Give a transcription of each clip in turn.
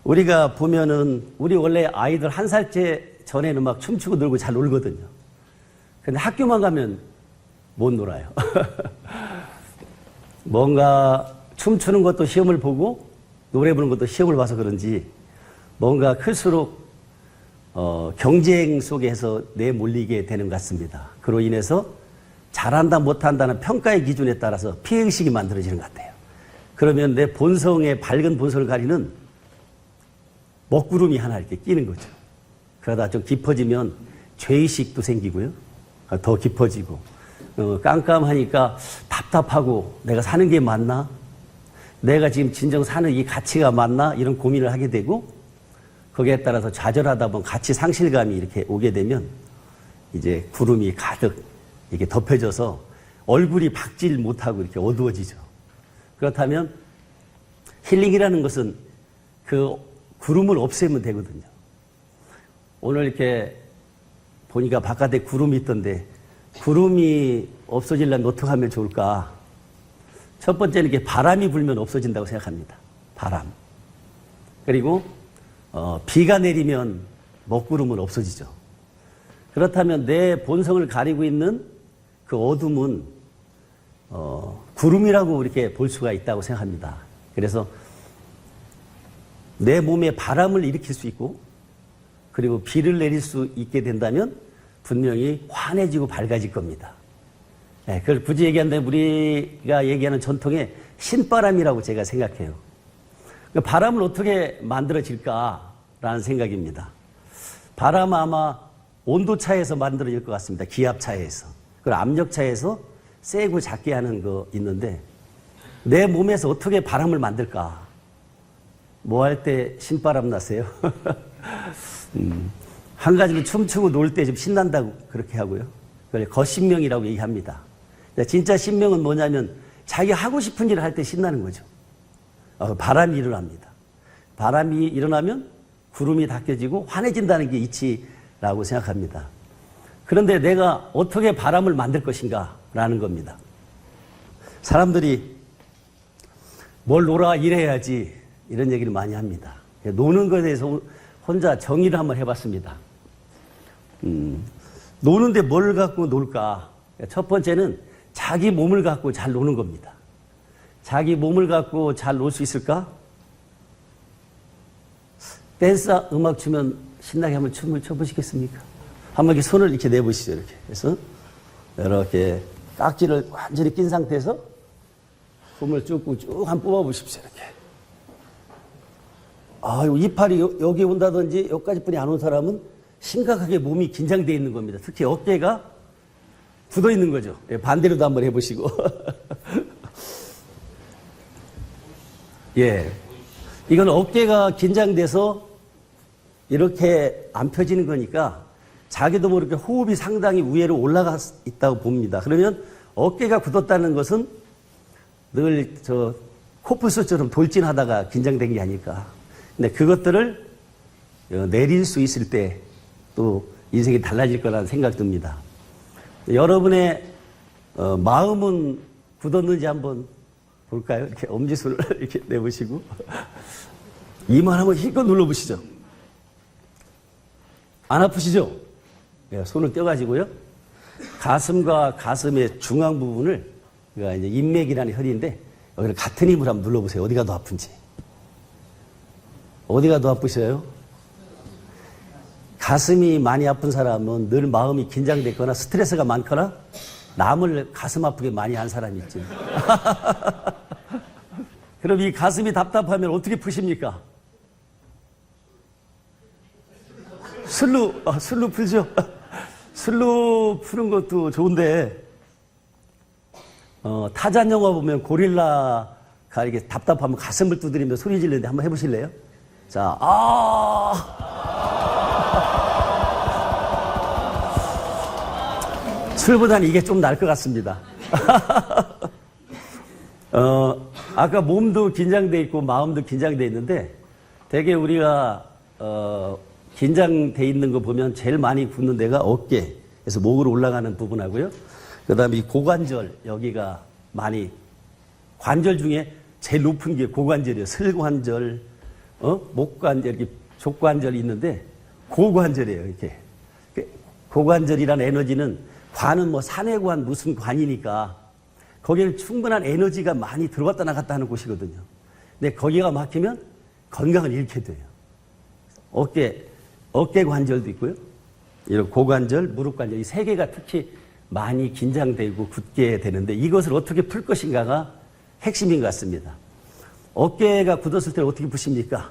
우리가 보면은 우리 원래 아이들 1살째 전에는 막 춤추고 놀고 잘 놀거든요. 근데 학교만 가면 못 놀아요. 뭔가 춤추는 것도 시험을 보고 노래 부르는 것도 시험을 봐서 그런지 뭔가 클수록 경쟁 속에서 내몰리게 되는 것 같습니다. 그로 인해서 잘한다 못한다는 평가의 기준에 따라서 피해의식이 만들어지는 것 같아요. 그러면 내 본성의 밝은 본성을 가리는 먹구름이 하나 이렇게 끼는 거죠. 그러다 좀 깊어지면 죄의식도 생기고요. 더 깊어지고 깜깜하니까 답답하고 내가 사는 게 맞나? 내가 지금 진정 사는 이 가치가 맞나? 이런 고민을 하게 되고 거기에 따라서 좌절하다 보면 가치 상실감이 이렇게 오게 되면 이제 구름이 가득 이렇게 덮여져서 얼굴이 밝질 못하고 이렇게 어두워지죠. 그렇다면 힐링이라는 것은 그 구름을 없애면 되거든요. 오늘 이렇게 보니까 바깥에 구름이 있던데 구름이 없어지려면 어떻게 하면 좋을까? 첫 번째는 이렇게 바람이 불면 없어진다고 생각합니다. 바람. 그리고 비가 내리면 먹구름은 없어지죠. 그렇다면 내 본성을 가리고 있는 그 어둠은 구름이라고 이렇게 볼 수가 있다고 생각합니다. 그래서 내 몸에 바람을 일으킬 수 있고 그리고 비를 내릴 수 있게 된다면 분명히 환해지고 밝아질 겁니다. 네, 그걸 굳이 얘기한다면 우리가 얘기하는 전통의 신바람이라고 제가 생각해요. 그 바람을 어떻게 만들어질까라는 생각입니다. 바람은 아마 온도차에서 만들어질 것 같습니다. 기압차에서. 그리고 압력차에서 세고 작게 하는 거 있는데 내 몸에서 어떻게 바람을 만들까? 뭐 할 때 신바람 나세요? 한 가지는 춤추고 놀 때 좀 신난다고 그렇게 하고요. 그걸 겉신명이라고 얘기합니다. 진짜 신명은 뭐냐면 자기 하고 싶은 일을 할 때 신나는 거죠. 바람이 일어납니다. 바람이 일어나면 구름이 닦여지고 환해진다는 게 이치라고 생각합니다. 그런데 내가 어떻게 바람을 만들 것인가 라는 겁니다. 사람들이 뭘 놀아 일해야지 이런 얘기를 많이 합니다. 노는 것에 대해서 혼자 정의를 한번 해봤습니다. 노는데 뭘 갖고 놀까? 첫 번째는 자기 몸을 갖고 잘 노는 겁니다. 자기 몸을 갖고 잘 놀 수 있을까? 댄스 음악 추면 신나게 한번 춤을 춰보시겠습니까? 한번 이렇게 손을 이렇게 내보시죠. 이렇게. 그래서 이렇게 깍지를 완전히 낀 상태에서 손을 쭉 한번 뽑아보십시오. 이렇게. 이팔이 여기 온다든지 여기까지 뿐이 안 온 사람은 심각하게 몸이 긴장되어 있는 겁니다. 특히 어깨가 굳어 있는 거죠. 반대로도 한번 해보시고. 예. 이건 어깨가 긴장돼서 이렇게 안 펴지는 거니까 자기도 모르게 호흡이 상당히 위로 올라가 있다고 봅니다. 그러면 어깨가 굳었다는 것은 늘 코뿔소처럼 돌진하다가 긴장된 게 아닐까. 근데 그것들을 내릴 수 있을 때 또 인생이 달라질 거라는 생각이 듭니다. 여러분의 마음은 굳었는지 한번 볼까요? 이렇게 엄지손을 이렇게 내보시고 이만 한번 힘껏 눌러보시죠. 안 아프시죠? 네, 손을 떼가지고요. 가슴과 가슴의 중앙 부분을 이제 인맥이라는 혈인데 여기를 같은 힘으로 한번 눌러보세요. 어디가 더 아픈지. 어디가 더 아프셔요? 가슴이 많이 아픈 사람은 늘 마음이 긴장됐거나 스트레스가 많거나 남을 가슴 아프게 많이 한 사람이 있죠. 그럼 이 가슴이 답답하면 어떻게 푸십니까? 술로 풀죠. 술로 푸는 것도 좋은데 타잔 영화 보면 고릴라가 이렇게 답답하면 가슴을 두드리면서 소리 지르는데 한번 해보실래요? 자, 술보다는 이게 좀 나을 것 같습니다. 아까 몸도 긴장돼 있고 마음도 긴장돼 있는데 되게 우리가 긴장돼 있는 거 보면 제일 많이 굳는 데가 어깨에서 목으로 올라가는 부분하고요. 그 다음에 이 고관절 여기가 많이 관절 중에 제일 높은 게 고관절이에요. 설관절, 목관절, 이렇게 족관절이 있는데 고관절이에요, 이렇게. 고관절이라는 에너지는 관은 뭐 산해관 무슨 관이니까 거기는 충분한 에너지가 많이 들어왔다 나갔다 하는 곳이거든요. 근데 거기가 막히면 건강을 잃게 돼요. 어깨 관절도 있고요. 이런 고관절, 무릎 관절, 이 세 개가 특히 많이 긴장되고 굳게 되는데 이것을 어떻게 풀 것인가가 핵심인 것 같습니다. 어깨가 굳었을 때 어떻게 푸십니까?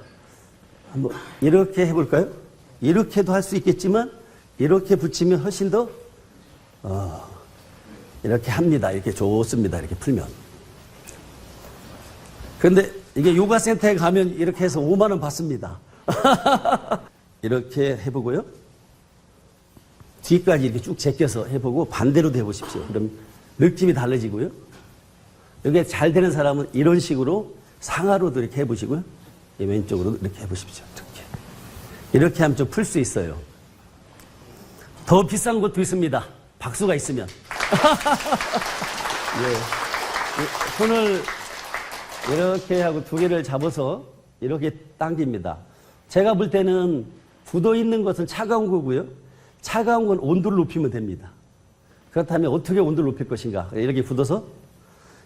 한번 이렇게 해볼까요? 이렇게도 할 수 있겠지만 이렇게 붙이면 훨씬 더 이렇게 합니다. 이렇게 좋습니다. 이렇게 풀면. 그런데 이게 요가 센터에 가면 이렇게 해서 5만 원 받습니다. 이렇게 해보고요. 뒤까지 이렇게 쭉 제껴서 해보고 반대로도 해보십시오. 그럼 느낌이 달라지고요. 이게 잘 되는 사람은 이런 식으로 상하로도 이렇게 해보시고요. 왼쪽으로도 이렇게 해보십시오. 이렇게 하면 좀 풀 수 있어요. 더 비싼 곳도 있습니다. 박수가 있으면. 예. 손을 이렇게 하고 두 개를 잡아서 이렇게 당깁니다. 제가 볼 때는 굳어 있는 것은 차가운 거고요. 차가운 건 온도를 높이면 됩니다. 그렇다면 어떻게 온도를 높일 것인가? 이렇게 굳어서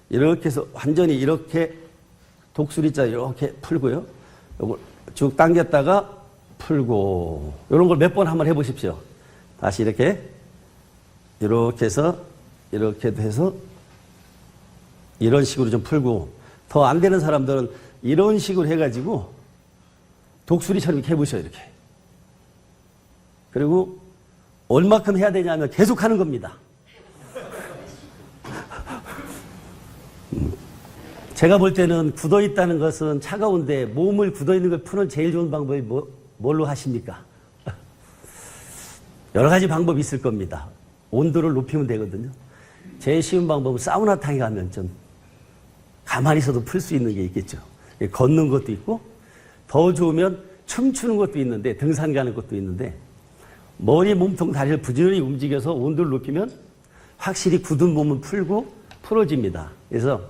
이렇게 해서 완전히 이렇게 독수리자 이렇게 풀고요. 요걸 쭉 당겼다가 풀고 이런 걸 몇 번 한번 해보십시오. 다시 이렇게 해서 이렇게도 해서 이런 식으로 좀 풀고 더 안 되는 사람들은 이런 식으로 해가지고 독수리처럼 이렇게 해보셔요. 이렇게. 그리고 얼마큼 해야 되냐면 계속 하는 겁니다. 제가 볼 때는 굳어 있다는 것은 차가운데 몸을 굳어 있는 걸 푸는 제일 좋은 방법이 뭘로 하십니까? 여러 가지 방법이 있을 겁니다. 온도를 높이면 되거든요. 제일 쉬운 방법은 사우나탕에 가면 좀 가만히 있어도 풀 수 있는 게 있겠죠. 걷는 것도 있고 더 좋으면 춤추는 것도 있는데 등산 가는 것도 있는데 머리, 몸통, 다리를 부지런히 움직여서 온도를 높이면 확실히 굳은 몸은 풀고 풀어집니다. 그래서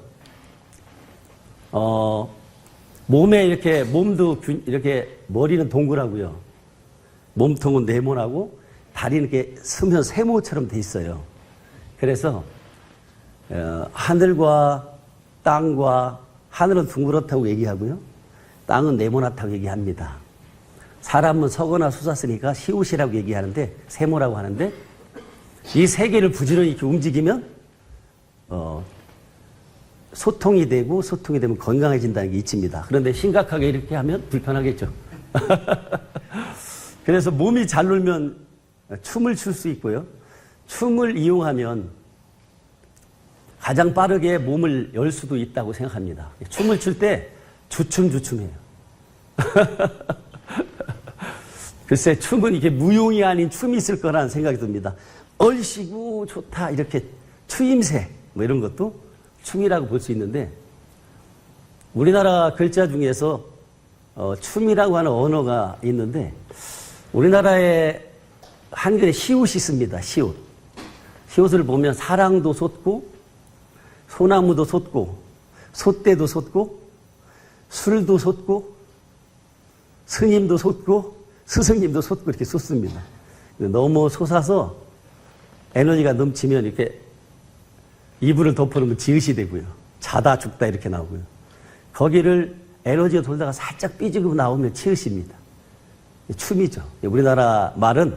몸에 이렇게 몸도 이렇게 머리는 동그라고요. 몸통은 네모나고 다리는 이렇게 스면 세모처럼 돼 있어요. 그래서 하늘과 땅과 하늘은 둥그렇다고 얘기하고요. 땅은 네모나다고 얘기합니다. 사람은 서거나 솟았으니까 시옷이라고 얘기하는데 세모라고 하는데 이 세 개를 부지런히 이렇게 움직이면 소통이 되면 건강해진다는 게 이치입니다. 그런데 심각하게 이렇게 하면 불편하겠죠. 그래서 몸이 잘 놀면 춤을 출 수 있고요. 춤을 이용하면 가장 빠르게 몸을 열 수도 있다고 생각합니다. 춤을 출 때 주춤주춤해요. 글쎄 춤은 이게 무용이 아닌 춤이 있을 거라는 생각이 듭니다. 얼씨구 좋다 이렇게 추임새 뭐 이런 것도 춤이라고 볼 수 있는데 우리나라 글자 중에서 춤이라고 하는 언어가 있는데 우리나라에 한글에 시옷이 있습니다. 시옷. 시옷을 보면 사랑도 솟고 소나무도 솟고 솥대도 솟고 술도 솟고 스님도 솟고 스승님도 솟고 이렇게 솟습니다. 너무 솟아서 에너지가 넘치면 이렇게 이불을 덮어놓으면 지읒이 되고요. 자다 죽다 이렇게 나오고요. 거기를 에너지가 돌다가 살짝 삐지고 나오면 치읓입니다. 춤이죠. 우리나라 말은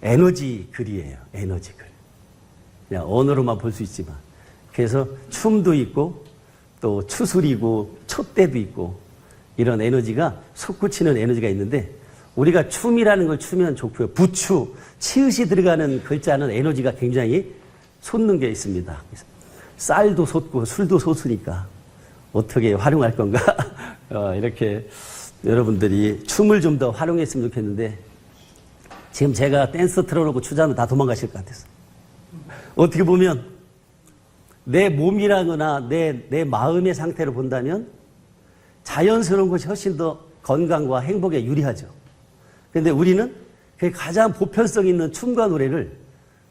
에너지 글이에요. 에너지 글. 그냥 언어로만 볼 수 있지만. 그래서 춤도 있고 또 추술이고 촛대도 있고 이런 에너지가 솟구치는 에너지가 있는데 우리가 춤이라는 걸 추면 좋고요. 부추, 치읓이 들어가는 글자는 에너지가 굉장히 솟는 게 있습니다. 쌀도 솟고 술도 솟으니까 어떻게 활용할 건가? 이렇게 여러분들이 춤을 좀 더 활용했으면 좋겠는데 지금 제가 댄스 틀어놓고 추자면 다 도망가실 것 같아서 어떻게 보면 내 몸이라거나 내 마음의 상태를 본다면 자연스러운 것이 훨씬 더 건강과 행복에 유리하죠. 그런데 우리는 그 가장 보편성 있는 춤과 노래를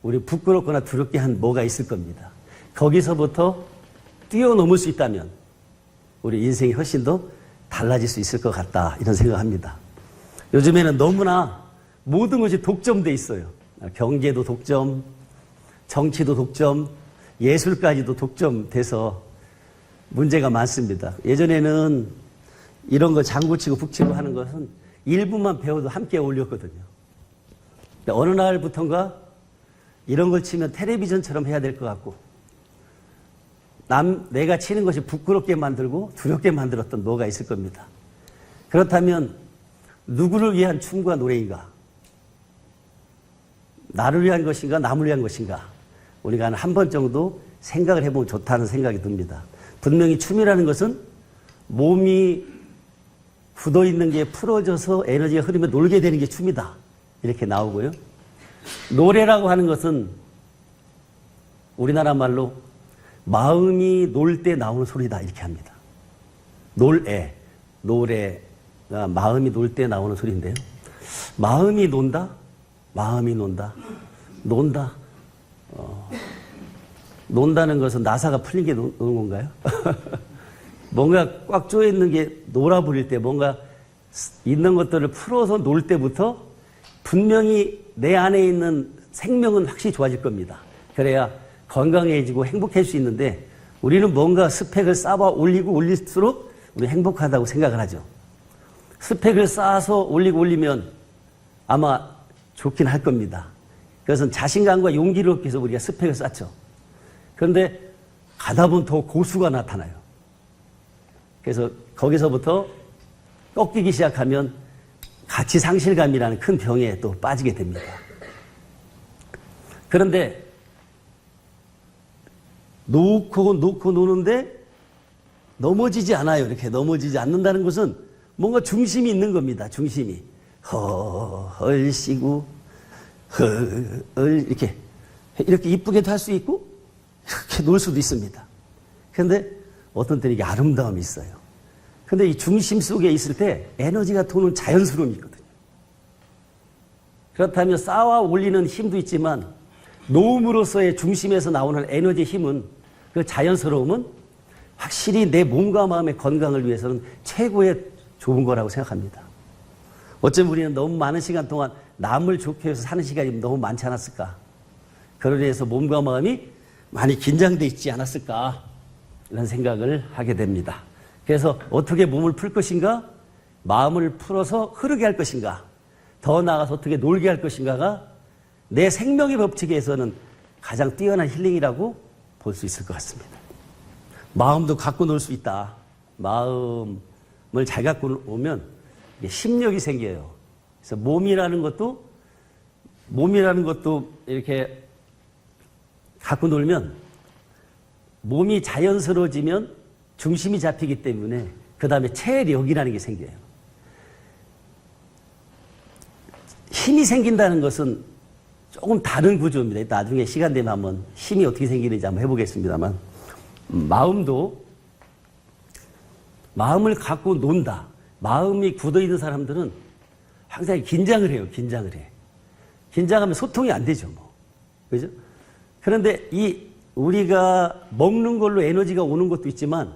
우리 부끄럽거나 두렵게 한 뭐가 있을 겁니다. 거기서부터 뛰어넘을 수 있다면 우리 인생이 훨씬 더 달라질 수 있을 것 같다. 이런 생각합니다. 요즘에는 너무나 모든 것이 독점돼 있어요. 경제도 독점, 정치도 독점, 예술까지도 독점돼서 문제가 많습니다. 예전에는 이런 거 장구치고 북치고 하는 것은 일부만 배워도 함께 어울렸거든요. 어느 날부턴가 이런 걸 치면 텔레비전처럼 해야 될 것 같고, 내가 치는 것이 부끄럽게 만들고 두렵게 만들었던 뭐가 있을 겁니다. 그렇다면 누구를 위한 춤과 노래인가? 나를 위한 것인가? 남을 위한 것인가? 우리가 한 번 정도 생각을 해보면 좋다는 생각이 듭니다. 분명히 춤이라는 것은 몸이 굳어있는 게 풀어져서 에너지가 흐르면 놀게 되는 게 춤이다. 이렇게 나오고요. 노래라고 하는 것은 우리나라 말로 마음이 놀 때 나오는 소리다. 이렇게 합니다. 노래가 마음이 놀 때 나오는 소리인데요. 마음이 논다? 마음이 논다. 논다. 논다는 것은 나사가 풀린 게 노는 건가요? 뭔가 꽉 조여있는 게 놀아버릴 때, 뭔가 있는 것들을 풀어서 놀 때부터 분명히 내 안에 있는 생명은 확실히 좋아질 겁니다. 그래야 건강해지고 행복해질 수 있는데, 우리는 뭔가 스펙을 쌓아 올리고 올릴수록 우리 행복하다고 생각을 하죠. 스펙을 쌓아서 올리면 아마 좋긴 할 겁니다. 그것은 자신감과 용기를 얻기 위해서 우리가 스펙을 쌓죠. 그런데 가다 보면 더 고수가 나타나요. 그래서 거기서부터 꺾이기 시작하면 가치 상실감이라는 큰 병에 또 빠지게 됩니다. 그런데 놓고 노는데 넘어지지 않아요. 이렇게 넘어지지 않는다는 것은 뭔가 중심이 있는 겁니다. 중심이. 헐시고 이렇게 이쁘게도 할 수 있고 이렇게 놀 수도 있습니다. 그런데 어떤 때는 이게 아름다움이 있어요. 그런데 이 중심 속에 있을 때 에너지가 도는 자연스러움이 있거든요. 그렇다면 쌓아 올리는 힘도 있지만 놓음으로써의 중심에서 나오는 에너지 힘은, 그 자연스러움은 확실히 내 몸과 마음의 건강을 위해서는 최고의 좋은 거라고 생각합니다. 어쩌면 우리는 너무 많은 시간 동안 남을 좋게 해서 사는 시간이 너무 많지 않았을까? 그러려 해서 몸과 마음이 많이 긴장되어 있지 않았을까? 이런 생각을 하게 됩니다. 그래서 어떻게 몸을 풀 것인가? 마음을 풀어서 흐르게 할 것인가? 더 나아가서 어떻게 놀게 할 것인가가 내 생명의 법칙에서는 가장 뛰어난 힐링이라고 볼 수 있을 것 같습니다. 마음도 갖고 놀 수 있다. 마음을 잘 갖고 오면 심력이 생겨요. 그래서 몸이라는 것도 이렇게 갖고 놀면 몸이 자연스러워지면 중심이 잡히기 때문에 그 다음에 체력이라는 게 생겨요. 힘이 생긴다는 것은 조금 다른 구조입니다. 나중에 시간 되면 한번 힘이 어떻게 생기는지 한번 해보겠습니다만, 마음을 갖고 논다. 마음이 굳어있는 사람들은 항상 긴장을 해요. 긴장을 해. 긴장하면 소통이 안 되죠. 그죠? 그런데 우리가 먹는 걸로 에너지가 오는 것도 있지만,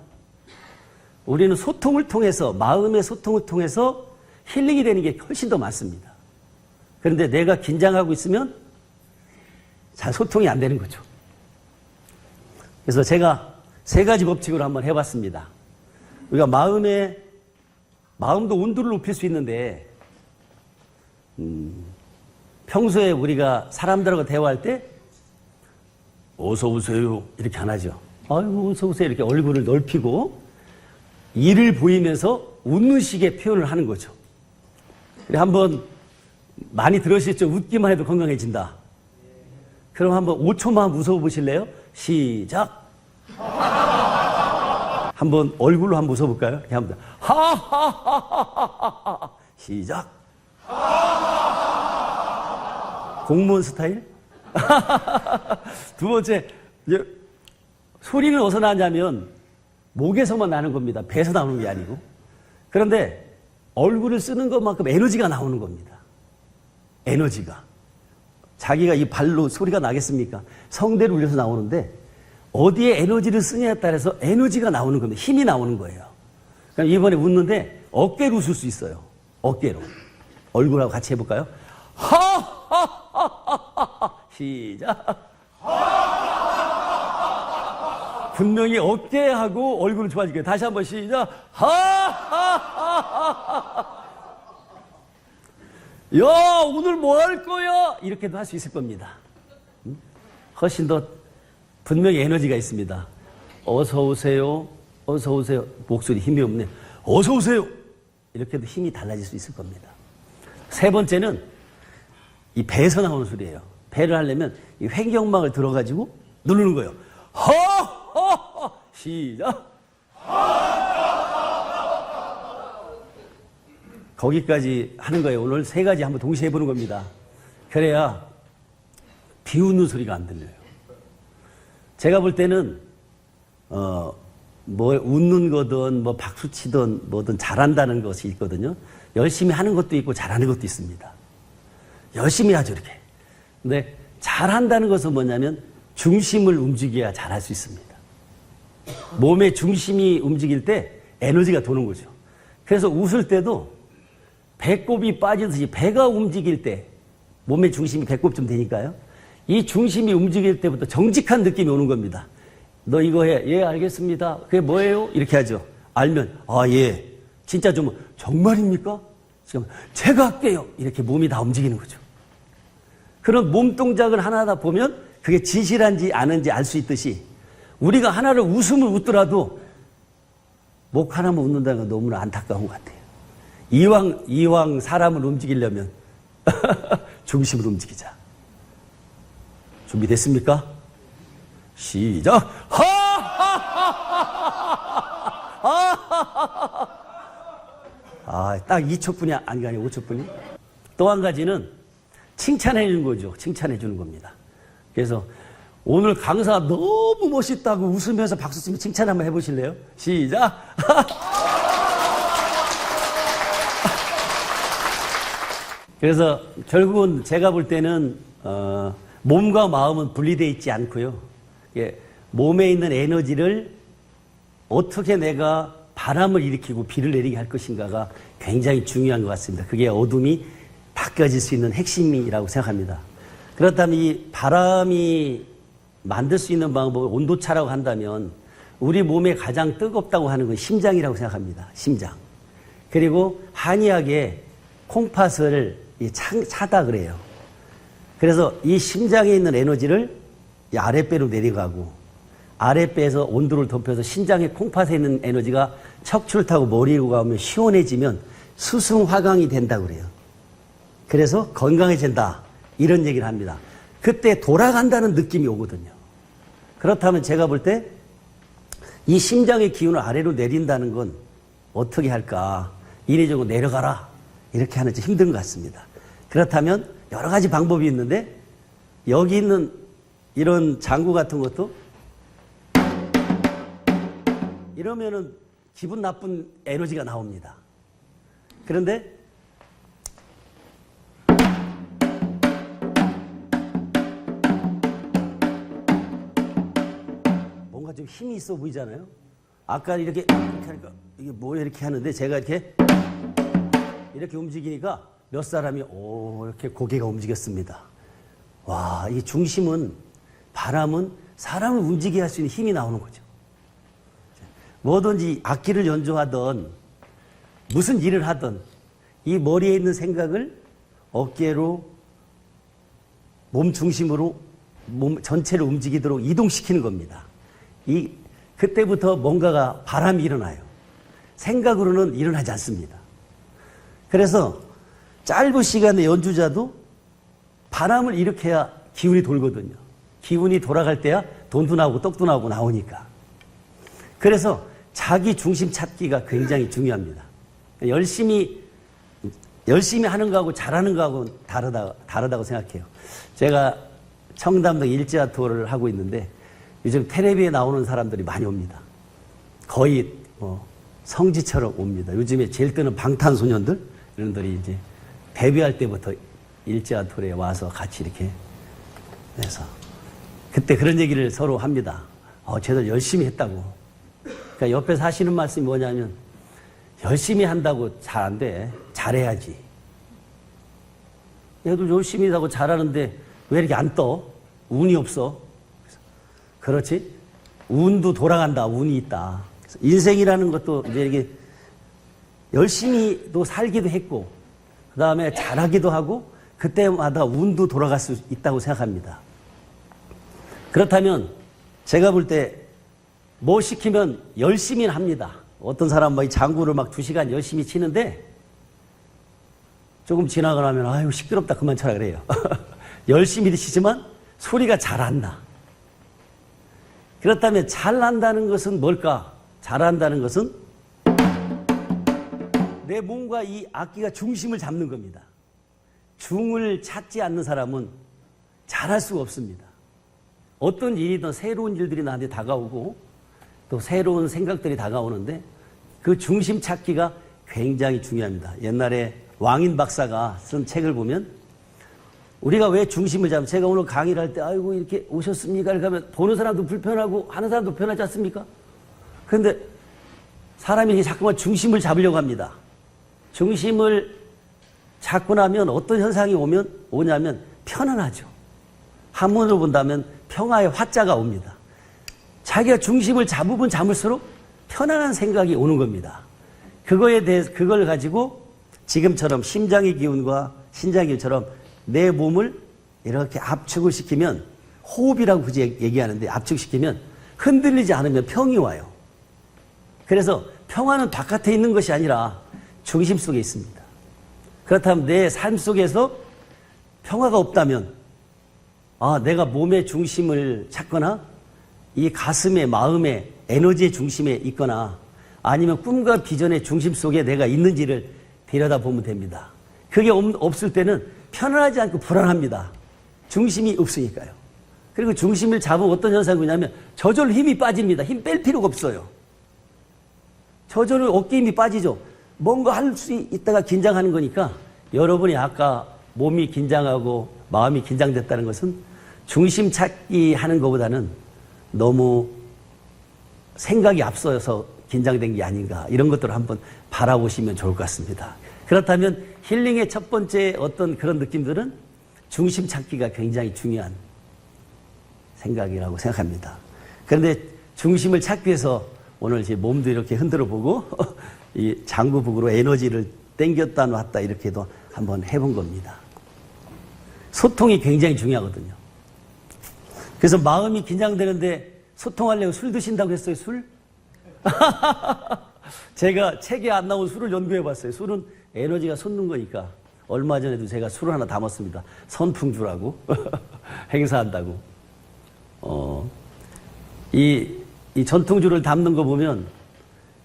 우리는 소통을 통해서, 마음의 소통을 통해서 힐링이 되는 게 훨씬 더 많습니다. 그런데 내가 긴장하고 있으면 잘 소통이 안 되는 거죠. 그래서 제가 3가지 법칙으로 한번 해봤습니다. 우리가 마음도 온도를 높일 수 있는데, 평소에 우리가 사람들하고 대화할 때 어서 오세요 이렇게 안 하죠. 아이고 어서 오세요 이렇게 얼굴을 넓히고 이를 보이면서 웃는 식의 표현을 하는 거죠. 한번 많이 들으셨죠? 웃기만 해도 건강해진다. 그럼 한번 5초만 웃어 보실래요? 시작. 한번 얼굴로 한번 웃어볼까요? 이렇게 한번 하하하하하하. 시작. 공무원 스타일? 두 번째, 소리는 어디서 나냐면 목에서만 나는 겁니다. 배에서 나오는 게 아니고. 그런데 얼굴을 쓰는 것만큼 에너지가 나오는 겁니다. 에너지가. 자기가 이 발로 소리가 나겠습니까? 성대를 울려서 나오는데 어디에 에너지를 쓰냐에 따라서 에너지가 나오는 겁니다. 힘이 나오는 거예요. 그럼 이번에 웃는데 어깨로 웃을 수 있어요. 어깨로. 얼굴하고 같이 해볼까요? 하하하하하. 시작. 분명히 어깨하고 얼굴은 좋아지게. 다시 한번 시작. 하하하하하. 야, 오늘 뭐 할 거야? 이렇게도 할 수 있을 겁니다. 훨씬 더 분명히 에너지가 있습니다. 어서 오세요. 어서 오세요. 목소리 힘이 없네. 어서 오세요. 이렇게도 힘이 달라질 수 있을 겁니다. 세 번째는 이 배에서 나오는 소리예요. 배를 하려면 이 횡격막을 들어가지고 누르는 거예요. 허허허. 시작. 거기까지 하는 거예요. 오늘 세 가지 한번 동시에 해보는 겁니다. 그래야 비웃는 소리가 안 들려요. 제가 볼 때는 뭐 웃는 거든 뭐 박수 치든 뭐든 잘한다는 것이 있거든요. 열심히 하는 것도 있고 잘하는 것도 있습니다. 열심히 하죠, 이렇게. 근데 잘한다는 것은 뭐냐면 중심을 움직여야 잘할 수 있습니다. 몸의 중심이 움직일 때 에너지가 도는 거죠. 그래서 웃을 때도 배꼽이 빠지듯이 배가 움직일 때 몸의 중심이 배꼽쯤 되니까요. 이 중심이 움직일 때부터 정직한 느낌이 오는 겁니다. 너 이거 해. 예, 알겠습니다. 그게 뭐예요? 이렇게 하죠. 알면, 아, 예. 진짜 좀, 정말입니까? 지금 제가 할게요. 이렇게 몸이 다 움직이는 거죠. 그런 몸 동작을 하나하나 보면 그게 진실한지 아는지 알 수 있듯이 우리가 하나를 웃음을 웃더라도 목 하나만 웃는다는 건 너무나 안타까운 것 같아요. 이왕 사람을 움직이려면 중심을 움직이자. 준비됐습니까? 시작! 아, 딱 2초뿐이 안 가요, 5초뿐이. 또 한 가지는 칭찬해 주는 거죠. 칭찬해 주는 겁니다. 그래서 오늘 강사 너무 멋있다고 웃으면서 박수 치면 칭찬 한번 해보실래요? 시작! 그래서 결국은 제가 볼 때는 몸과 마음은 분리되어 있지 않고요. 몸에 있는 에너지를 어떻게 내가 바람을 일으키고 비를 내리게 할 것인가가 굉장히 중요한 것 같습니다. 그게 어둠이 바뀌어질 수 있는 핵심이라고 생각합니다. 그렇다면 이 바람이 만들 수 있는 방법을 온도차라고 한다면 우리 몸에 가장 뜨겁다고 하는 건 심장이라고 생각합니다. 심장. 그리고 한의학에 콩팥을 차다 그래요. 그래서 이 심장에 있는 에너지를 이 아랫배로 내려가고 아랫배에서 온도를 덮여서 심장의 콩팥에 있는 에너지가 척추를 타고 머리로 가면 시원해지면 수승화강이 된다고 그래요. 그래서 건강해진다. 이런 얘기를 합니다. 그때 돌아간다는 느낌이 오거든요. 그렇다면 제가 볼 때 이 심장의 기운을 아래로 내린다는 건 어떻게 할까? 이리저리 내려가라. 이렇게 하는 좀 힘든 것 같습니다. 그렇다면 여러 가지 방법이 있는데 여기 있는 이런 장구 같은 것도 이러면은 기분 나쁜 에너지가 나옵니다. 그런데 뭔가 좀 힘이 있어 보이잖아요. 아까 이렇게 하니까 이게 뭐야 이렇게 하는데 제가 이렇게 움직이니까 몇 사람이 이렇게 고개가 움직였습니다. 와, 이 중심은 바람은 사람을 움직이게 할 수 있는 힘이 나오는 거죠. 뭐든지 악기를 연주하던 무슨 일을 하던 이 머리에 있는 생각을 어깨로 몸 중심으로 몸 전체를 움직이도록 이동시키는 겁니다. 그때부터 뭔가가 바람이 일어나요. 생각으로는 일어나지 않습니다. 그래서 짧은 시간에 연주자도 바람을 일으켜야 기운이 돌거든요. 기운이 돌아갈 때야 돈도 나오고 떡도 나오고 나오니까. 그래서 자기 중심 찾기가 굉장히 중요합니다. 열심히 하는 거하고 잘하는 거하고 다르다고 생각해요. 제가 청담동 일지아 투어를 하고 있는데 요즘 텔레비에 나오는 사람들이 많이 옵니다. 거의 성지처럼 옵니다. 요즘에 제일 뜨는 방탄소년들 이런 들이 이제 데뷔할 때부터 일지아 투어에 와서 같이 이렇게 해서 그때 그런 얘기를 서로 합니다. 쟤들 열심히 했다고. 그러니까 옆에서 하시는 말씀이 뭐냐면 열심히 한다고 잘 안 돼. 잘해야지. 얘도 열심히 하고 잘하는데 왜 이렇게 안 떠? 운이 없어. 그렇지? 운도 돌아간다. 운이 있다. 인생이라는 것도 이제 이렇게 열심히도 살기도 했고, 그 다음에 잘하기도 하고, 그때마다 운도 돌아갈 수 있다고 생각합니다. 그렇다면 제가 볼 때 뭐 시키면 열심히 합니다. 어떤 사람 막 장구를 막 2시간 열심히 치는데 조금 지나고 나면 아유 시끄럽다 그만 쳐라 그래요. 열심히 치지만 소리가 잘 안 나. 그렇다면 잘난다는 것은 뭘까? 잘한다는 것은 내 몸과 이 악기가 중심을 잡는 겁니다. 중을 찾지 않는 사람은 잘할 수가 없습니다. 어떤 일이든 새로운 일들이 나한테 다가오고 또 새로운 생각들이 다가오는데 그 중심 찾기가 굉장히 중요합니다. 옛날에 왕인 박사가 쓴 책을 보면 우리가 왜 중심을 잡으면 제가 오늘 강의를 할 때 아이고 이렇게 오셨습니까? 이렇게 하면 보는 사람도 불편하고 하는 사람도 편하지 않습니까? 그런데 사람이 자꾸만 중심을 잡으려고 합니다. 중심을 잡고 나면 어떤 현상이 오냐면 편안하죠. 한문으로 본다면 평화의 화자가 옵니다. 자기가 중심을 잡으면 잡을수록 편안한 생각이 오는 겁니다. 그거에 대해서 그걸 가지고 지금처럼 심장의 기운과 신장의 기운처럼 내 몸을 이렇게 압축을 시키면 호흡이라고 굳이 얘기하는데 압축시키면 흔들리지 않으면 평이 와요. 그래서 평화는 바깥에 있는 것이 아니라 중심 속에 있습니다. 그렇다면 내 삶 속에서 평화가 없다면 내가 몸의 중심을 찾거나 이 가슴의 마음의 에너지의 중심에 있거나 아니면 꿈과 비전의 중심 속에 내가 있는지를 들여다보면 됩니다. 그게 없을 때는 편안하지 않고 불안합니다. 중심이 없으니까요. 그리고 중심을 잡으면 어떤 현상이 오냐면 저절로 힘이 빠집니다. 힘 뺄 필요가 없어요. 저절로 어깨 힘이 빠지죠. 뭔가 할 수 있다가 긴장하는 거니까 여러분이 아까 몸이 긴장하고 마음이 긴장됐다는 것은 중심 찾기 하는 것보다는 너무 생각이 앞서서 긴장된 게 아닌가 이런 것들을 한번 바라보시면 좋을 것 같습니다. 그렇다면 힐링의 첫 번째 어떤 그런 느낌들은 중심 찾기가 굉장히 중요한 생각이라고 생각합니다. 그런데 중심을 찾기 위해서 오늘 제 몸도 이렇게 흔들어 보고 이 장구북으로 에너지를 땡겼다 놨다 이렇게도 한번 해본 겁니다. 소통이 굉장히 중요하거든요. 그래서 마음이 긴장되는데 소통하려고 술 드신다고 했어요, 술? 제가 책에 안 나온 술을 연구해 봤어요. 술은 에너지가 솟는 거니까. 얼마 전에도 제가 술을 하나 담았습니다. 선풍주라고. 행사한다고. 이 전통주를 담는 거 보면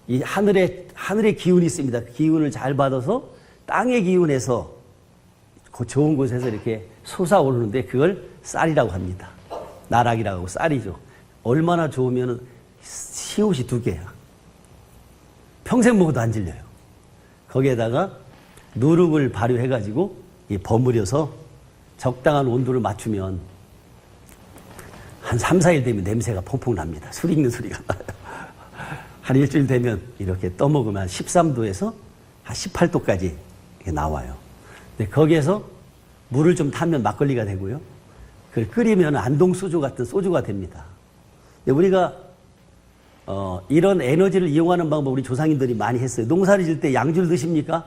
이 하늘의 기운이 있습니다. 그 기운을 잘 받아서 땅의 기운에서 좋은 곳에서 이렇게 솟아오르는데 그걸 쌀이라고 합니다. 나락이라고 하고 쌀이죠. 얼마나 좋으면 시옷이 2개야. 평생 먹어도 안 질려요. 거기에다가 누룩을 발효해가지고 버무려서 적당한 온도를 맞추면 한 3, 4일 되면 냄새가 퐁퐁 납니다. 술 익는 소리가 나요. 한 일주일 되면 이렇게 떠먹으면 13도에서 한 18도까지 나와요. 근데 거기에서 물을 좀 타면 막걸리가 되고요. 그걸 끓이면 안동소주 같은 소주가 됩니다. 근데 우리가 이런 에너지를 이용하는 방법 우리 조상님들이 많이 했어요. 농사를 질 때 양주를 드십니까?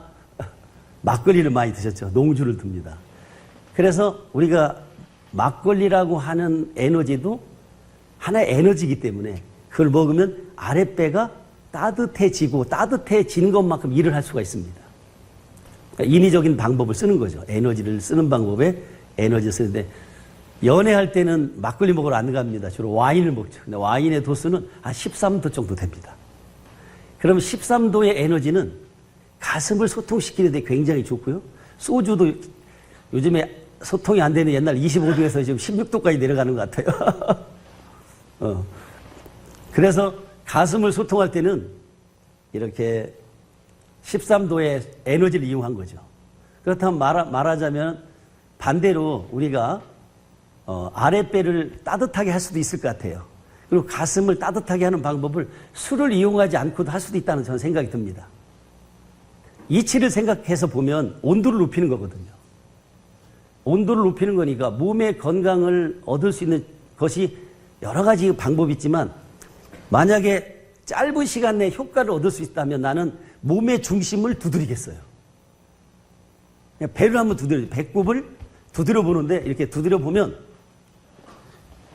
막걸리를 많이 드셨죠. 농주를 듭니다. 그래서 우리가 막걸리라고 하는 에너지도 하나의 에너지이기 때문에 그걸 먹으면 아랫배가 따뜻해지고 따뜻해지는 것만큼 일을 할 수가 있습니다. 그러니까 인위적인 방법을 쓰는 거죠. 에너지를 쓰는 방법에 에너지를 쓰는데 연애할 때는 막걸리 먹으러 안 갑니다. 주로 와인을 먹죠. 근데 와인의 도수는 한 13도 정도 됩니다. 그럼 13도의 에너지는 가슴을 소통시키는 데 굉장히 좋고요. 소주도 요즘에 소통이 안 되는 옛날 25도에서 지금 16도까지 내려가는 것 같아요. 그래서 가슴을 소통할 때는 이렇게 13도의 에너지를 이용한 거죠. 그렇다면 말하자면 반대로 우리가 아랫배를 따뜻하게 할 수도 있을 것 같아요. 그리고 가슴을 따뜻하게 하는 방법을 술을 이용하지 않고도 할 수도 있다는 저는 생각이 듭니다. 이치를 생각해서 보면 온도를 높이는 거거든요. 온도를 높이는 거니까 몸의 건강을 얻을 수 있는 것이 여러 가지 방법이 있지만 만약에 짧은 시간 내에 효과를 얻을 수 있다면 나는 몸의 중심을 두드리겠어요. 그냥 배를 한번 배꼽을 두드려 보는데 이렇게 두드려 보면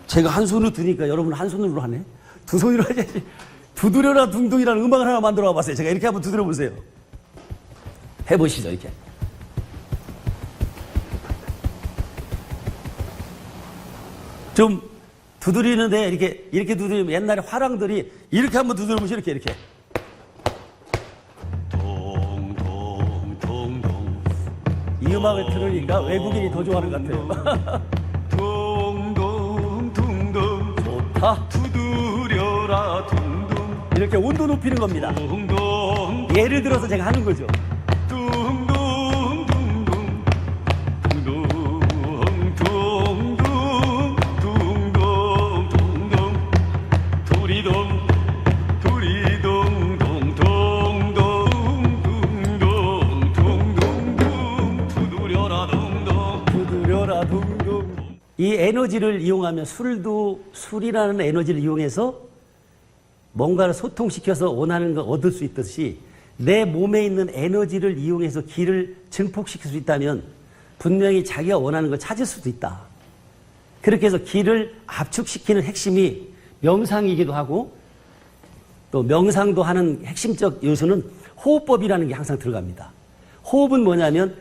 제가 한 손으로 두니까 여러분 한 손으로 하네. 두 손으로 하야지. 두드려라 둥둥이라는 음악을 하나 만들어 와봤어요. 제가 이렇게 한번 두드려 보세요. 해보시죠, 이렇게. 좀 두드리는데 이렇게 두드리면 옛날에 화랑들이 이렇게 한번 두드려 보시죠, 이렇게. 동동동동. 이 음악을 들으니까 외국인이 더 좋아하는 것 같아요. 동동동동. 좋다. 두드려라 둥둥. 이렇게 온도 높이는 겁니다. 둥둥. 예를 들어서 제가 하는 거죠. 이 에너지를 이용하면 술이라는 에너지를 이용해서 뭔가를 소통시켜서 원하는 걸 얻을 수 있듯이 내 몸에 있는 에너지를 이용해서 기를 증폭시킬 수 있다면 분명히 자기가 원하는 걸 찾을 수도 있다. 그렇게 해서 기를 압축시키는 핵심이 명상이기도 하고 또 명상도 하는 핵심적 요소는 호흡법이라는 게 항상 들어갑니다. 호흡은 뭐냐면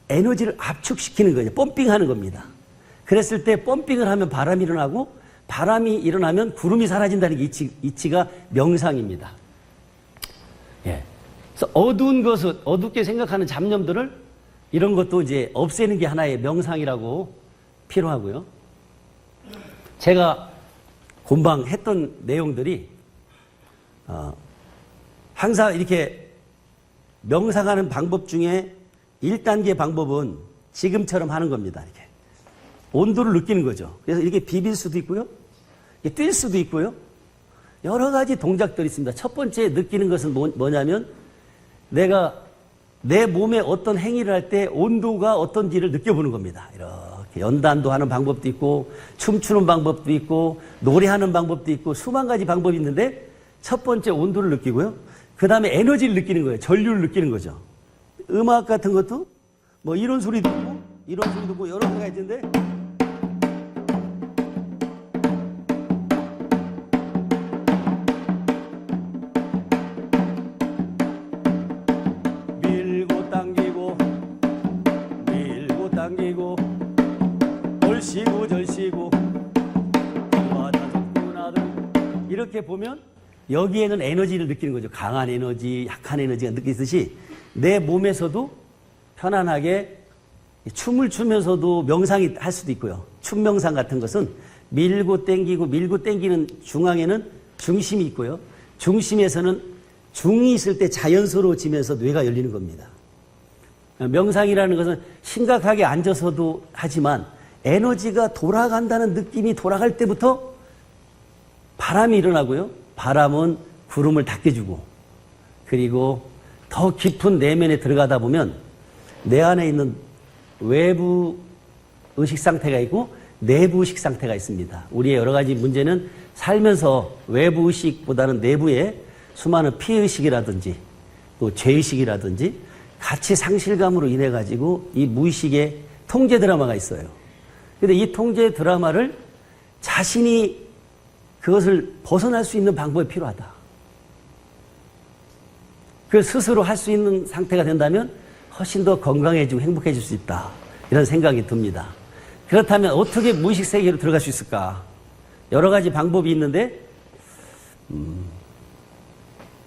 에너지를 압축시키는 거죠. 펌핑하는 겁니다. 그랬을 때 펌핑을 하면 바람이 일어나고 바람이 일어나면 구름이 사라진다는 게 이치가 명상입니다. 예. 그래서 어두운 것을 어둡게 생각하는 잡념들을 이런 것도 이제 없애는 게 하나의 명상이라고 필요하고요. 제가 금방 했던 내용들이 항상 이렇게 명상하는 방법 중에 1단계 방법은 지금처럼 하는 겁니다. 이렇게. 온도를 느끼는 거죠. 그래서 이렇게 비빌 수도 있고요. 뛸 수도 있고요. 여러 가지 동작들이 있습니다. 첫 번째 느끼는 것은 뭐냐면 내가 내 몸에 어떤 행위를 할 때 온도가 어떤지를 느껴보는 겁니다. 이렇게 연단도 하는 방법도 있고 춤추는 방법도 있고 노래하는 방법도 있고 수만 가지 방법이 있는데 첫 번째 온도를 느끼고요. 그 다음에 에너지를 느끼는 거예요. 전류를 느끼는 거죠. 음악 같은 것도 뭐 이런 소리도 있고 이런 소리도 있고 여러 가지가 있는데 당기고 얼씨구 절씨구 이렇게 보면 여기에는 에너지를 느끼는 거죠. 강한 에너지, 약한 에너지가 느끼듯이 내 몸에서도 편안하게 춤을 추면서도 명상이 할 수도 있고요. 춤 명상 같은 것은 밀고 당기는 중앙에는 중심이 있고요. 중심에서는 중이 있을 때 자연스러워지면서 뇌가 열리는 겁니다. 명상이라는 것은 심각하게 앉아서도 하지만 에너지가 돌아간다는 느낌이 돌아갈 때부터 바람이 일어나고요. 바람은 구름을 닦여주고 그리고 더 깊은 내면에 들어가다 보면 내 안에 있는 외부 의식 상태가 있고 내부 의식 상태가 있습니다. 우리의 여러 가지 문제는 살면서 외부 의식보다는 내부에 수많은 피의식이라든지 또 죄의식이라든지 같이 상실감으로 인해 가지고 이 무의식의 통제 드라마가 있어요. 그런데 이 통제 드라마를 자신이 그것을 벗어날 수 있는 방법이 필요하다. 그 스스로 할 수 있는 상태가 된다면 훨씬 더 건강해지고 행복해질 수 있다. 이런 생각이 듭니다. 그렇다면 어떻게 무의식 세계로 들어갈 수 있을까? 여러 가지 방법이 있는데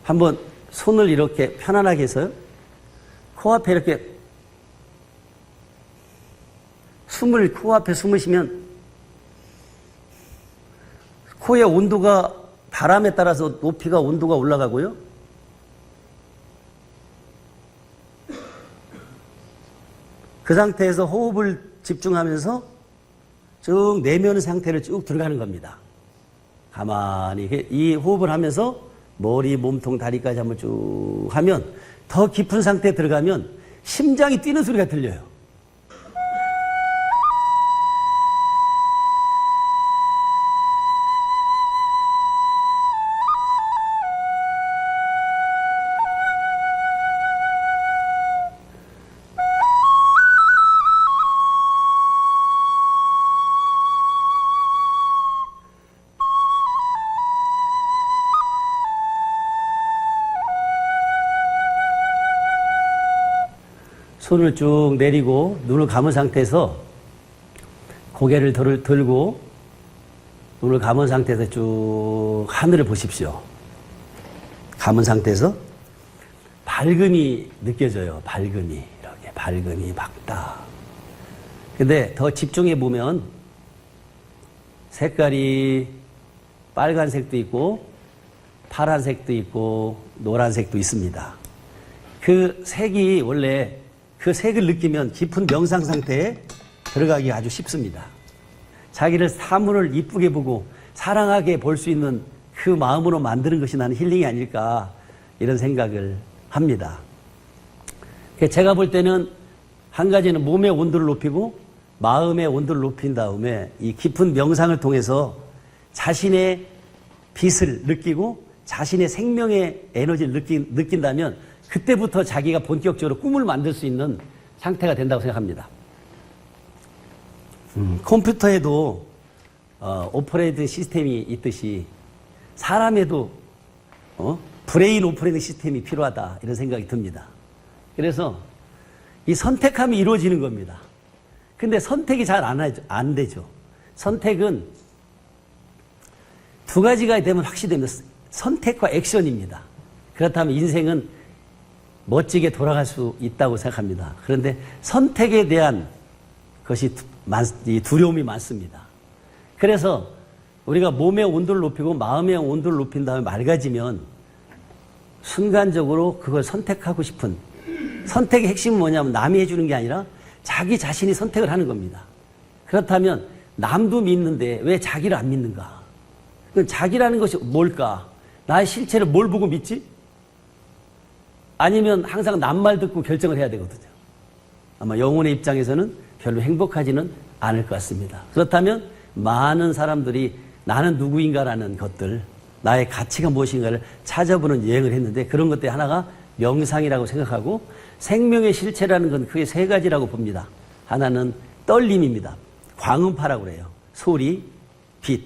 한번 손을 이렇게 편안하게 해서요. 코앞에 이렇게 코앞에 숨을 쉬면 코의 온도가 바람에 따라서 높이가 온도가 올라가고요. 그 상태에서 호흡을 집중하면서 쭉 내면 상태를 쭉 들어가는 겁니다. 가만히 이 호흡을 하면서 머리, 몸통, 다리까지 한번 쭉 하면 더 깊은 상태에 들어가면 심장이 뛰는 소리가 들려요. 손을 쭉 내리고 눈을 감은 상태에서 고개를 들고 눈을 감은 상태에서 쭉 하늘을 보십시오. 감은 상태에서 밝음이 느껴져요. 밝음이 이렇게 밝음이 밝다. 근데 더 집중해 보면 색깔이 빨간색도 있고 파란색도 있고 노란색도 있습니다. 그 색이 원래 그 색을 느끼면 깊은 명상 상태에 들어가기 아주 쉽습니다. 자기를 사물을 이쁘게 보고 사랑하게 볼 수 있는 그 마음으로 만드는 것이 나는 힐링이 아닐까 이런 생각을 합니다. 제가 볼 때는 한 가지는 몸의 온도를 높이고 마음의 온도를 높인 다음에 이 깊은 명상을 통해서 자신의 빛을 느끼고 자신의 생명의 에너지를 느낀다면 그때부터 자기가 본격적으로 꿈을 만들 수 있는 상태가 된다고 생각합니다. 컴퓨터에도 오퍼레이팅 시스템이 있듯이 사람에도 브레인 오퍼레이팅 시스템이 필요하다 이런 생각이 듭니다. 그래서 이 선택함이 이루어지는 겁니다. 근데 선택이 잘 안 되죠. 선택은 두 가지가 되면 확실히 됩니다. 선택과 액션입니다. 그렇다면 인생은 멋지게 돌아갈 수 있다고 생각합니다. 그런데 선택에 대한 것이 두려움이 많습니다. 그래서 우리가 몸의 온도를 높이고 마음의 온도를 높인 다음에 맑아지면 순간적으로 그걸 선택하고 싶은 선택의 핵심은 뭐냐면 남이 해주는 게 아니라 자기 자신이 선택을 하는 겁니다. 그렇다면 남도 믿는데 왜 자기를 안 믿는가? 자기라는 것이 뭘까? 나의 실체를 뭘 보고 믿지? 아니면 항상 남말 듣고 결정을 해야 되거든요. 아마 영혼의 입장에서는 별로 행복하지는 않을 것 같습니다. 그렇다면 많은 사람들이 나는 누구인가라는 것들, 나의 가치가 무엇인가를 찾아보는 여행을 했는데 그런 것들이 하나가 명상이라고 생각하고 생명의 실체라는 건 크게 세 가지라고 봅니다. 하나는 떨림입니다. 광음파라고 그래요. 소리, 빛.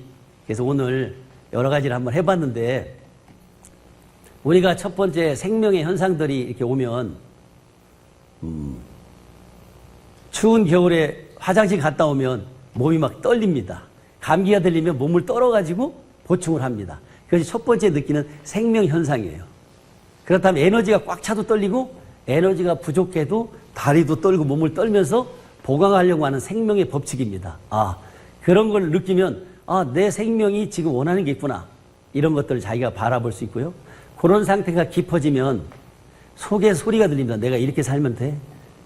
그래서 오늘 여러 가지를 한번 해봤는데 우리가 첫 번째 생명의 현상들이 이렇게 오면 추운 겨울에 화장실 갔다 오면 몸이 막 떨립니다. 감기가 들리면 몸을 떨어가지고 보충을 합니다. 그것이 첫 번째 느끼는 생명 현상이에요. 그렇다면 에너지가 꽉 차도 떨리고 에너지가 부족해도 다리도 떨고 몸을 떨면서 보강하려고 하는 생명의 법칙입니다. 그런 걸 느끼면 내 생명이 지금 원하는 게 있구나. 이런 것들을 자기가 바라볼 수 있고요. 그런 상태가 깊어지면 속에 소리가 들립니다. 내가 이렇게 살면 돼?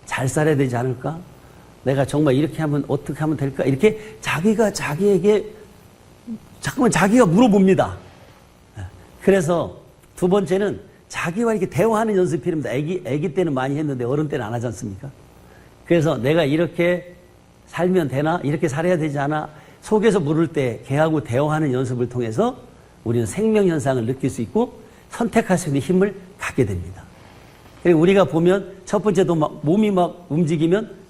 잘 살아야 되지 않을까? 내가 정말 이렇게 하면 어떻게 하면 될까? 이렇게 자기가 자기에게 잠깐만 자기가 물어봅니다. 그래서 두 번째는 자기와 이렇게 대화하는 연습이 필요합니다. 애기 때는 많이 했는데 어른 때는 안 하지 않습니까? 그래서 내가 이렇게 살면 되나? 이렇게 살아야 되지 않아? 속에서 물을 때 걔하고 대화하는 연습을 통해서 우리는 생명 현상을 느낄 수 있고 선택할 수 있는 힘을 갖게 됩니다. 그리고 우리가 보면 첫 번째도 몸이 막 움직이면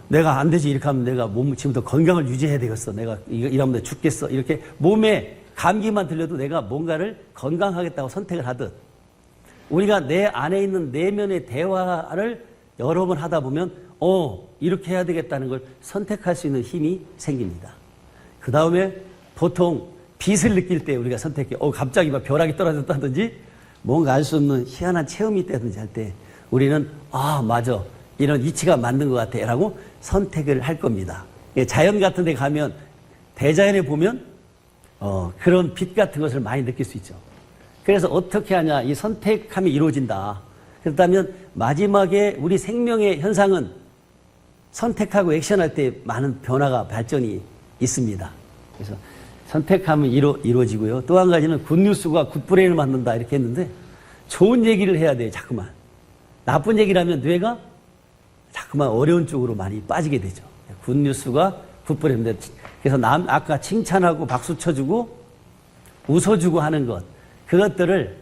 내가 안 되지 이렇게 하면 내가 몸 지금부터 건강을 유지해야 되겠어. 내가 이러면 내가 죽겠어. 이렇게 몸에 감기만 들려도 내가 뭔가를 건강하겠다고 선택을 하듯 우리가 내 안에 있는 내면의 대화를 여러 번 하다 보면 이렇게 해야 되겠다는 걸 선택할 수 있는 힘이 생깁니다. 그 다음에 보통 빛을 느낄 때 우리가 선택해 갑자기 막 벼락이 떨어졌다든지 뭔가 알 수 없는 희한한 체험이 있다든지 할 때 우리는 맞아 이런 이치가 맞는 것 같아 라고 선택을 할 겁니다. 자연 같은 데 가면 대자연에 보면 그런 빛 같은 것을 많이 느낄 수 있죠. 그래서 어떻게 하냐 이 선택함이 이루어진다. 그렇다면 마지막에 우리 생명의 현상은 선택하고 액션할 때 많은 변화가 발전이 있습니다. 그래서 선택하면 이루어지고요. 또 한 가지는 굿뉴스가 굿브레인을 만든다 이렇게 했는데 좋은 얘기를 해야 돼요. 자꾸만. 나쁜 얘기를 하면 뇌가 자꾸만 어려운 쪽으로 많이 빠지게 되죠. 굿뉴스가 굿버립니다. 그래서 아까 칭찬하고 박수 쳐주고 웃어주고 하는 것, 그것들을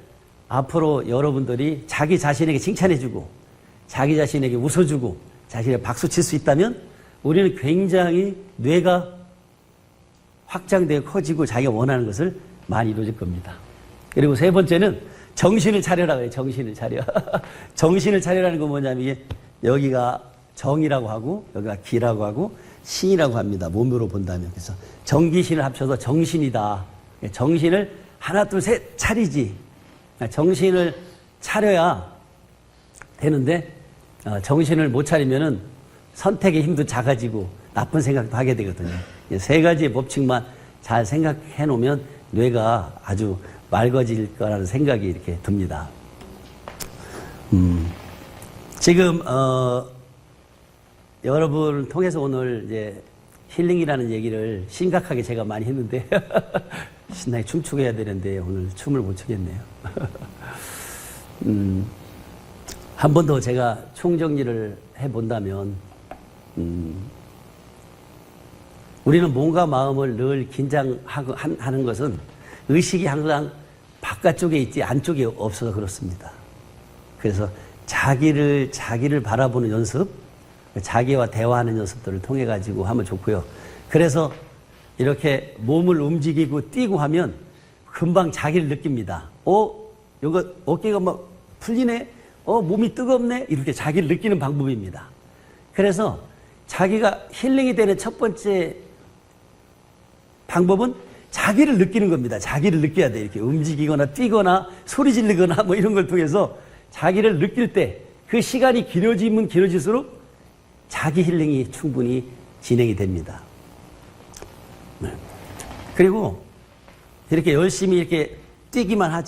앞으로 여러분들이 자기 자신에게 칭찬해주고 자기 자신에게 웃어주고 자신에게 박수 칠 수 있다면 우리는 굉장히 뇌가 확장되고 커지고 자기가 원하는 것을 많이 이루어질 겁니다. 그리고 세 번째는 정신을 차려라 해요. 정신을 차려. 정신을 차려라는 건 뭐냐면 이게 여기가 정이라고 하고 여기가 기라고 하고 신이라고 합니다. 몸으로 본다면. 그래서 정기신을 합쳐서 정신이다. 정신을 하나 둘 셋 차리지. 정신을 차려야 되는데 정신을 못 차리면은 선택의 힘도 작아지고 나쁜 생각도 하게 되거든요. 세 가지의 법칙만 잘 생각해 놓으면 뇌가 아주 맑아질 거라는 생각이 이렇게 듭니다. 지금 여러분을 통해서 오늘 이제 힐링이라는 얘기를 심각하게 제가 많이 했는데 신나게 춤추게 해야 되는데 오늘 춤을 못 추겠네요. 한 번 더 제가 총정리를 해본다면 우리는 몸과 마음을 늘 긴장하는 것은 의식이 항상 바깥쪽에 있지 안쪽에 없어서 그렇습니다. 그래서 자기를 바라보는 연습, 자기와 대화하는 연습들을 통해 가지고 하면 좋고요. 그래서 이렇게 몸을 움직이고 뛰고 하면 금방 자기를 느낍니다. 이거 어깨가 막 풀리네? 몸이 뜨겁네? 이렇게 자기를 느끼는 방법입니다. 그래서 자기가 힐링이 되는 첫 번째 방법은 자기를 느끼는 겁니다. 자기를 느껴야 돼. 이렇게 움직이거나 뛰거나 소리 지르거나 뭐 이런 걸 통해서 자기를 느낄 때 그 시간이 길어지면 길어질수록 자기 힐링이 충분히 진행이 됩니다. 네. 그리고 이렇게 열심히 이렇게 뛰지만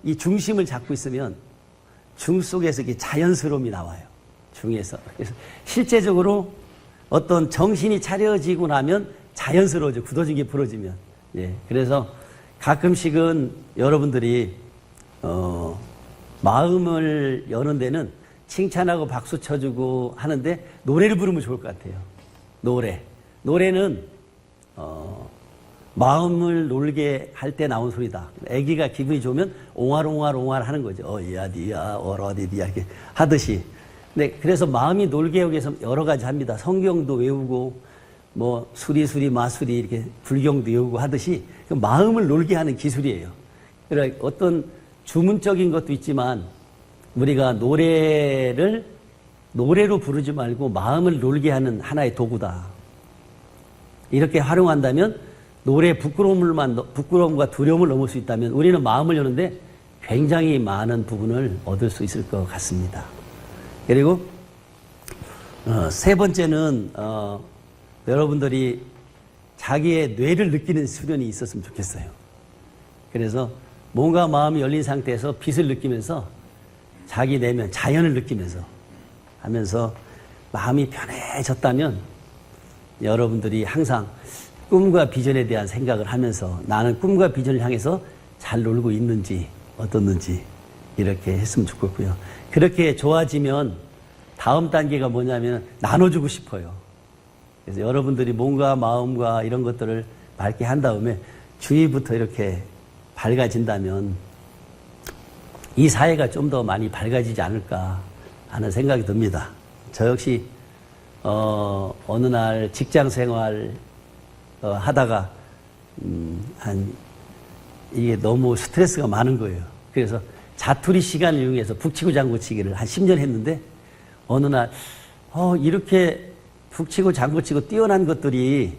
이 중심을 잡고 있으면 중 속에서 이렇게 자연스러움이 나와요. 중에서. 그래서 실제적으로 어떤 정신이 차려지고 나면 자연스러워져. 굳어진 게 부러지면. 예. 그래서 가끔씩은 여러분들이, 마음을 여는 데는 칭찬하고 박수 쳐주고 하는데 노래를 부르면 좋을 것 같아요. 노래는, 마음을 놀게 할 때 나온 소리다. 애기가 기분이 좋으면 옹알옹알 하는 거죠. 야디야, 어라디디야, 이렇게 하듯이. 네, 그래서 마음이 놀게 하기 위해서 여러 가지 합니다. 성경도 외우고, 뭐, 수리, 마수리, 이렇게 불경도 외우고 하듯이 그 마음을 놀게 하는 기술이에요. 그러니까 어떤 주문적인 것도 있지만 우리가 노래로 부르지 말고 마음을 놀게 하는 하나의 도구다. 이렇게 활용한다면 부끄러움과 두려움을 넘을 수 있다면 우리는 마음을 여는데 굉장히 많은 부분을 얻을 수 있을 것 같습니다. 그리고 세 번째는 여러분들이 자기의 뇌를 느끼는 수련이 있었으면 좋겠어요. 그래서 몸과 마음이 열린 상태에서 빛을 느끼면서 자기 내면 자연을 느끼면서 하면서 마음이 편해졌다면 여러분들이 항상 꿈과 비전에 대한 생각을 하면서 나는 꿈과 비전을 향해서 잘 놀고 있는지 어떻는지 이렇게 했으면 좋겠고요. 그렇게 좋아지면 다음 단계가 뭐냐면 나눠주고 싶어요. 그래서 여러분들이 몸과 마음과 이런 것들을 밝게 한 다음에 주위부터 이렇게 밝아진다면 이 사회가 좀 더 많이 밝아지지 않을까 하는 생각이 듭니다. 저 역시 어느 날 직장 생활 하다가 이게 너무 스트레스가 많은 거예요. 그래서 자투리 시간을 이용해서 북치고 장구치기를 한 10년 했는데 어느 날 이렇게 북치고 장구치고 뛰어난 것들이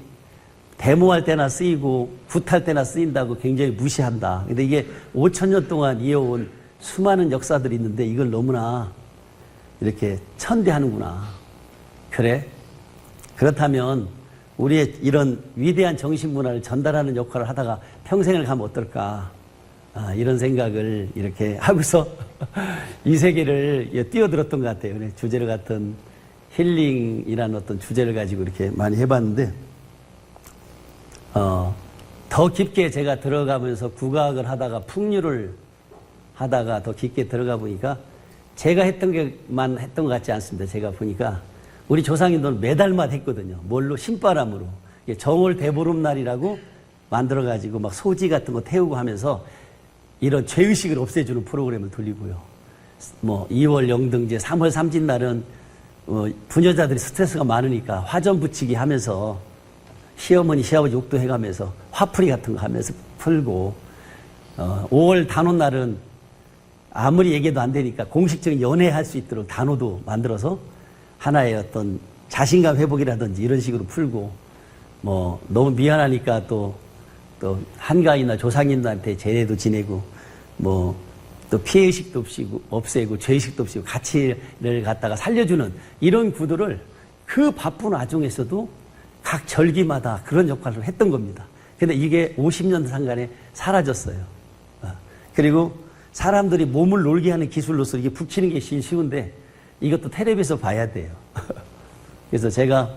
데모할 때나 쓰이고 굿할 때나 쓰인다고 굉장히 무시한다. 근데 이게 5,000년 동안 이어온 수많은 역사들이 있는데 이걸 너무나 이렇게 천대하는구나. 그래? 그렇다면 우리의 이런 위대한 정신문화를 전달하는 역할을 하다가 평생을 가면 어떨까? 이런 생각을 이렇게 하고서 이 세계를 뛰어들었던 것 같아요. 주제를 같은 힐링이라는 어떤 주제를 가지고 이렇게 많이 해봤는데 더 깊게 제가 들어가면서 국악을 하다가 풍류를 하다가 더 깊게 들어가 보니까 제가 했던 게만 했던 것 같지 않습니다. 제가 보니까 우리 조상님들은 매달마다 했거든요. 뭘로? 신바람으로. 정월 대보름날이라고 만들어가지고 막 소지 같은 거 태우고 하면서 이런 죄의식을 없애주는 프로그램을 돌리고요. 뭐 2월 영등제, 3월 삼진날은 부녀자들이 스트레스가 많으니까 화전 붙이기 하면서 시어머니, 시아버지 욕도 해가면서 화풀이 같은 거 하면서 풀고 5월 단오날은 아무리 얘기해도 안 되니까 공식적인 연애할 수 있도록 단오도 만들어서 하나의 어떤 자신감 회복이라든지 이런 식으로 풀고 뭐 너무 미안하니까 또 한가위나 조상님들한테 제례도 지내고 뭐 또 피해의식도 없애고 죄의식도 없애고 가치를 갖다가 살려주는 이런 구도를 그 바쁜 와중에서도 각 절기마다 그런 역할을 했던 겁니다. 근데 이게 50년 상간에 사라졌어요. 그리고 사람들이 몸을 놀게 하는 기술로서 이게 붙이는 게 쉬운데 이것도 텔레비에서 봐야 돼요. 그래서 제가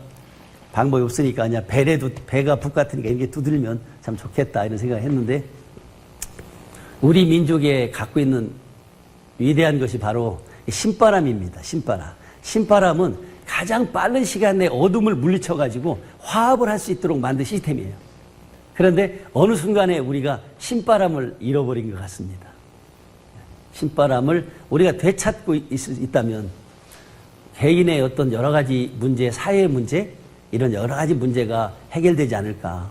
방법이 없으니까 그냥 배가 북 같으니까 이렇게 두들면 참 좋겠다 이런 생각을 했는데 우리 민족에 갖고 있는 위대한 것이 바로 신바람입니다. 신바람. 신바람은 가장 빠른 시간 내에 어둠을 물리쳐가지고 화합을 할 수 있도록 만든 시스템이에요. 그런데 어느 순간에 우리가 신바람을 잃어버린 것 같습니다. 신바람을 우리가 되찾고 있다면 개인의 어떤 여러 가지 문제, 사회 문제, 이런 여러 가지 문제가 해결되지 않을까.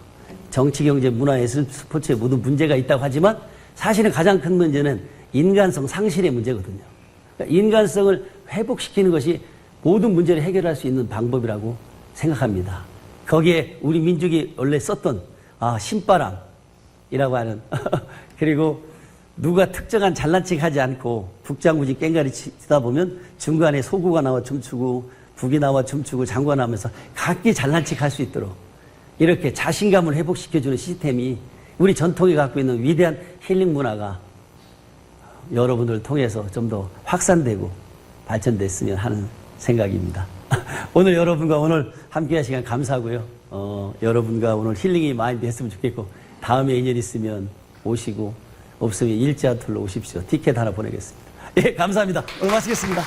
정치, 경제, 문화, 예술, 스포츠에 모두 문제가 있다고 하지만 사실은 가장 큰 문제는 인간성 상실의 문제거든요. 그러니까 인간성을 회복시키는 것이 모든 문제를 해결할 수 있는 방법이라고 생각합니다. 거기에 우리 민족이 원래 썼던 신바람이라고 하는 그리고 누가 특정한 잘난 척 하지 않고 북장구지 깽가리 치다 보면 중간에 소구가 나와 춤추고 북이 나와 춤추고 장구가 나오면서 각기 잘난 척 할 수 있도록 이렇게 자신감을 회복시켜주는 시스템이 우리 전통이 갖고 있는 위대한 힐링 문화가 여러분들을 통해서 좀 더 확산되고 발전됐으면 하는 생각입니다. 오늘 여러분과 오늘 함께한 시간 감사하고요. 여러분과 오늘 힐링이 많이 됐으면 좋겠고 다음에 인연 있으면 오시고 없으면 일제아툴로 오십시오. 티켓 하나 보내겠습니다. 예, 감사합니다. 오늘 마치겠습니다.